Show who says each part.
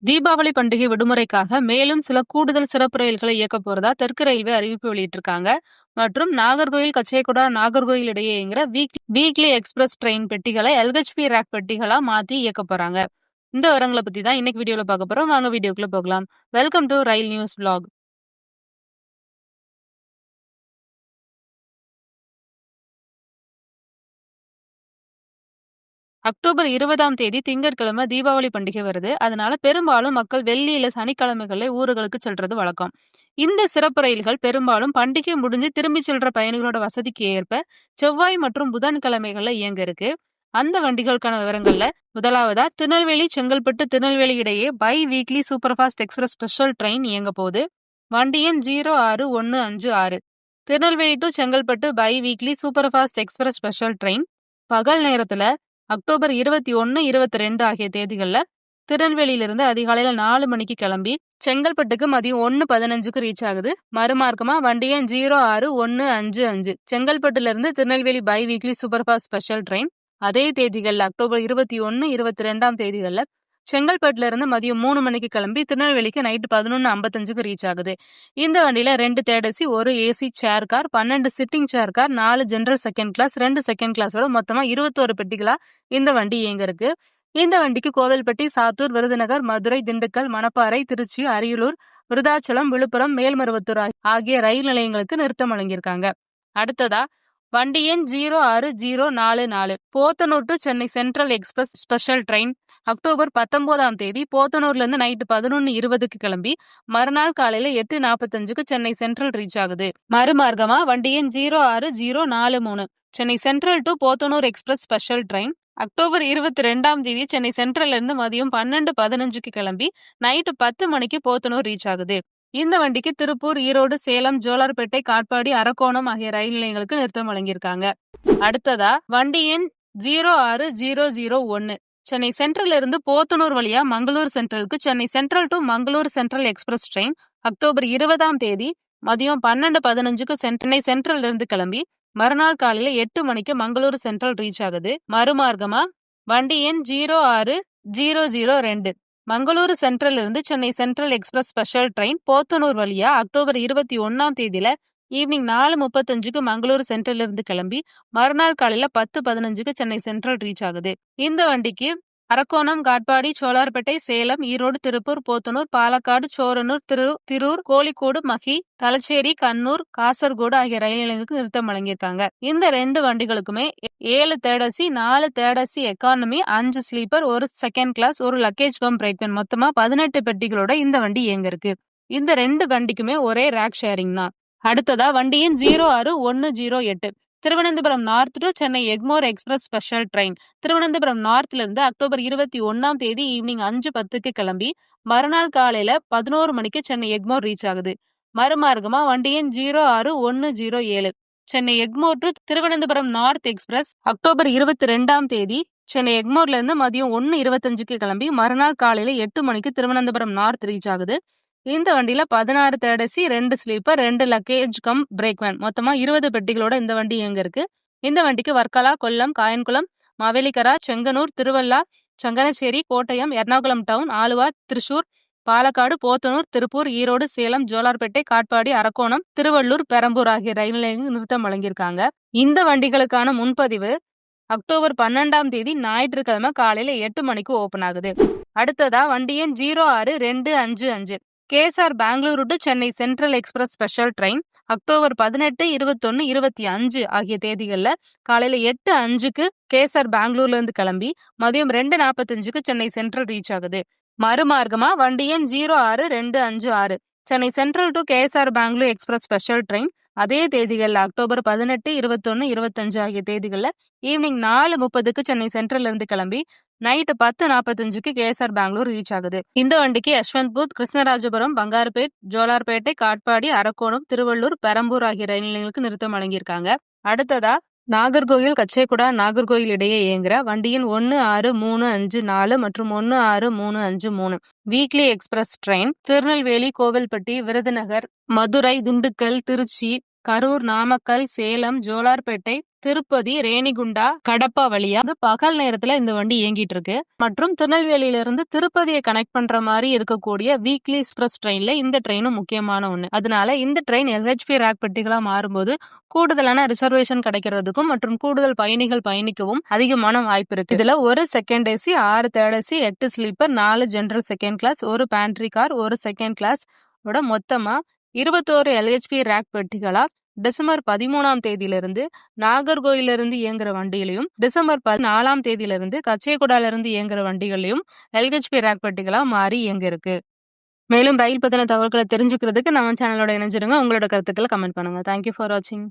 Speaker 1: தீபாவளி பண்டிகை விடுமுறைக்காக மேலும் சில கூடுதல் சிறப்பு ரயில்களை இயக்க போறதா தெற்கு ரயில்வே அறிவிப்பு வெளியிட்டிருக்காங்க. மற்றும் நாகர்கோயில் கச்சேகுடா நாகர்கோயில் இடையே இயங்குற வீக்லி எக்ஸ்பிரஸ் ட்ரெயின் பெட்டிகளை எல்ஹெச்பி ரேக் பெட்டிகளா மாத்தி இயக்க போறாங்க. இந்த விவரங்களை பத்தி தான் இன்னைக்கு வீடியோல பார்க்க போறோம். வாங்க வீடியோக்குள்ள போகலாம். Welcome to rail news vlog. October 20ஆம் தேதி திங்கட்கிழமை தீபாவளி பண்டிகை வருது. அதனால பெரும்பாலும் மக்கள் வெள்ளி இல்ல சனிக்கிழமைகளே ஊர்களுக்கு செல்றது வழக்கம். இந்த சிறப்பு ரயில்கள் பெரும்பாலும் பண்டிகை முடிஞ்சு திரும்பி செல்ற பயணிகளோட வசதிக்கு ஏற்ப செவ்வாய் மற்றும் புதன்கிழமைகள்ல இயங்க இருக்கு. அந்த வண்டிகளுக்கான விவரங்கள்ல முதலாவதா திருநெல்வேலி செங்கல்பட்டு திருநெல்வேலி இடையே biweekly super fast express special train இயங்க போகுது. வண்டி எண் 06156. Tirunelveli to Chengalpattu biweekly super fast express special train பகல் நேரத்துல அக்டோபர் 21, 22 ஆகிய தேதிகள்ல திருநெல்வேலியிலிருந்து அதிகாலையில 4 மணிக்கு கிளம்பி செங்கல்பட்டுக்கு மதியம் 1:15க்கு ரீச் ஆகுது. மறுமார்க்கமா வண்டி எண் 06155 செங்கல்பட்டுல இருந்து Tirunelveli biweekly super fast special train அதே தேதிகள்ல அக்டோபர் 21, 22ஆம் தேதிகள்ல செங்கல்பட்டுல இருந்து மதியம் 3 மணிக்கு கிளம்பி திருநெல்வேலிக்கு நைட்டு 11:55க்கு ரீச் ஆகுது. இந்த வண்டியில 2 தேர்ட் ஒரு AC chair car, 12 sitting chair car, 4 general second class, 2 second கிளாஸோட மொத்தமா 21 பெட்டிகளா இந்த வண்டி இயங்க இருக்கு. இந்த வண்டிக்கு கோவில்பட்டி, சாத்தூர், விருதுநகர், மதுரை, திண்டுக்கல், மணப்பாறை, திருச்சி, அரியலூர், விருதாச்சலம், விழுப்புரம், மேல்மருவத்தூர் ஆகிய ரயில் நிலையங்களுக்கு நிறுத்தம் வழங்கியிருக்காங்க. அடுத்ததா வண்டி எண் 06044 Podanur to Chennai Central express special train October 19ஆம் தேதி போத்தனூர்ல இருந்து நைட்டு 11:20க்கு கிளம்பி மறுநாள் காலையில 8:45க்கு சென்னை சென்ட்ரல் ரீச் ஆகுது. மறுமார்க்கமா வண்டி எண் 06043 Chennai Central to Podanur express special train October 22ஆம் தேதி சென்னை சென்ட்ரல்ல இருந்து மதியம் 12:15க்கு கிளம்பி நைட்டு 10 மணிக்கு போத்தனூர் ரீச் ஆகுது. இந்த வண்டிக்கு திருப்பூர், ஈரோடு, சேலம், ஜோலார்பேட்டை, காட்பாடி, அரக்கோணம் ஆகிய ரயில் நிலையங்களுக்கு நிறுத்தம் வழங்கியிருக்காங்க. அடுத்ததா வண்டி எண் 06001 சென்னை சென்ட்ரல் இருந்து போத்தனூர் வழியா மங்களூர் சென்ட்ரலுக்கு Chennai Central to Mangalore Central express train October 20ஆம் தேதி மதியம் 12:15க்கு சென்னை சென்ட்ரல் இருந்து கிளம்பி மறுநாள் காலையில 8 மணிக்கு மங்களூர் சென்ட்ரல் ரீச் ஆகுது. மறுமார்க்கமா வண்டி எண் 06002 மங்களூரு சென்ட்ரல் இருந்து Chennai Central express special train Podanur வழியா அக்டோபர் 21ஆம் தேதியில ஈவினிங் 4:35க்கு மங்களூரு சென்ட்ரல் இருந்து கிளம்பி மறுநாள் காலையில 10:15க்கு சென்னை சென்ட்ரல் ரீச் ஆகுது. இந்த வண்டிக்கு அரக்கோணம், காட்பாடி, சோலார்பேட்டை, சேலம், ஈரோடு, திருப்பூர், போத்தனூர், பாலக்காடு, சோரனூர், திரூர், கோழிக்கோடு, மகி, தலச்சேரி, கண்ணூர், காசர்கோடு ஆகிய ரயில் நிலையங்களுக்கு நிறுத்தம் வழங்கியிருக்காங்க. இந்த 2 வண்டிகளுக்குமே 7 third 4 third economy, 5 sleeper, 1 second class, 1 luggage cum brake van மொத்தமா 18 பெட்டிகளோட இந்த வண்டி இயங்க இருக்கு. இந்த 2 வண்டிக்குமே ஒரே ரேக் ஷேரிங் தான். அடுத்ததா வண்டி எண் 06108 Thiruvananthapuram north to Chennai Egmore express special train Thiruvananthapuram நார்த்ல இருந்து அக்டோபர் 21ஆம் தேதி ஈவினிங் 5:10க்கு கிளம்பி மறுநாள் காலையில 11 மணிக்கு சென்னை எக்மோர் ரீச் ஆகுது. மறுமார்க்கமா வண்டி எண் 06107 Chennai Egmore to Thiruvananthapuram north express October 22ஆம் தேதி சென்னை எக்மோர்ல இருந்து மதியம் 1:25க்கு கிளம்பி மறுநாள் காலையில 8 மணிக்கு திருவனந்தபுரம் நார்த் ரீச் ஆகுது. இந்த வண்டியில 16 third 2 sleeper, 2 luggage cum brake van மொத்தமா 20 பெட்டிகளோட இந்த வண்டி இயங்க இருக்கு. இந்த வண்டிக்கு வர்க்கலா, கொல்லம், காயன்குளம், மாவேலிக்கரா, செங்கனூர், திருவள்ளா, சங்கரச்சேரி, கோட்டயம், எர்ணாகுளம் டவுன், ஆலுவா, திருச்சூர், பாலக்காடு, போத்தனூர், திருப்பூர், ஈரோடு, சேலம், ஜோலார்பேட்டை, காட்பாடி, அரக்கோணம், திருவள்ளூர், பெரம்பூர் ஆகிய ரயில் நிலையங்கள் நிறுத்தம் வழங்கியிருக்காங்க. இந்த வண்டிகளுக்கான முன்பதிவு அக்டோபர் 12ஆம் தேதி ஞாயிற்றுக்கிழமை காலையில 8 மணிக்கு ஓபன் ஆகுது. அடுத்ததா வண்டி எண் 06255 KSR Bengaluru to Chennai Central express special train October 18, 21, 25 ஆகிய தேதிகள்ல காலையில 8:05க்கு கேஎஸ்ஆர் பெங்களூர்ல இருந்து கிளம்பி மதியம் 2:45க்கு சென்னை சென்ட்ரல் ரீச் ஆகுது. மறுமார்க்கமா வண்டி எண் 06256 Chennai Central to KSR Bengaluru express special train அதே தேதிகள்ல அக்டோபர் 18, 21, 25 ஆகிய தேதிகள்ல ஈவினிங் 4:30க்கு சென்னை சென்ட்ரல் இருந்து கிளம்பி நைட்டு 10:45க்கு கேஎஸ்ஆர் பெங்களூர் ரீச் ஆகுது. இந்த வண்டிக்கு யஷ்வந்த்பூர், கிருஷ்ணராஜபுரம், பங்காருப்பேட், ஜோலார்பேட்டை, காட்பாடி, அரக்கோணம், திருவள்ளூர், பெரம்பூர் ஆகிய ரயில் நிலையங்களுக்கு நிறுத்தம் வழங்கியிருக்காங்க. அடுத்ததா நாகர்கோயில் கச்சேகுடா நாகர்கோயில் இடையே இயங்குற வண்டியின் 16354 மற்றும் 16353 weekly express train Tirunelveli, Kovilpatti, Virudhunagar, Madurai, Dindigul, Tiruchi, Karur, Namakkal, Salem, Jolarpettai, Tirupati, Renigunta, Kadapa வழியா பகல் நேரத்துல இந்த வண்டி இயங்கிட்டு இருக்கு. மற்றும் திருநெல்வேலியில இருந்து திருப்பதியை கனெக்ட் பண்ற மாதிரி இருக்கக்கூடிய வீக்லி எக்ஸ்பிரஸ் ட்ரெயின்ல இந்த ட்ரெயினும் முக்கியமான ஒண்ணு. அதனால இந்த ட்ரெயின் LHP ரேக் பெட்டிகளா மாறும்போது கூடுதலான ரிசர்வேஷன் கிடைக்கிறதுக்கும் மற்றும் கூடுதல் பயணிகள் பயணிக்கவும் அதிகமான வாய்ப்பு இருக்கு. இதுல ஒரு second AC, 6 third AC, 8 sleeper, 4 general second class, ஒரு பேண்ட்ரி கார், ஒரு செகண்ட் கிளாஸ் மொத்தமா 21 LHP ரேக் பெட்டிகளா டிசம்பர் 13ஆம் தேதியிலிருந்து நாகர்கோயிலிருந்து இயங்குற வண்டியிலையும், டிசம்பர் 14ஆம் தேதியிலிருந்து கச்சேகுடால இருந்து இயங்குற வண்டிகளையும் LHP ரேக் பெட்டிகளா மாறி இயங்க இருக்கு. மேலும் ரயில் பத்தின தகவல்களை தெரிஞ்சுக்கிறதுக்கு நம்ம சேனலோட இணைஞ்சிருங்க. உங்களோட கருத்துக்களை கமெண்ட் பண்ணுங்க. தேங்க்யூ ஃபார் வாட்சிங்.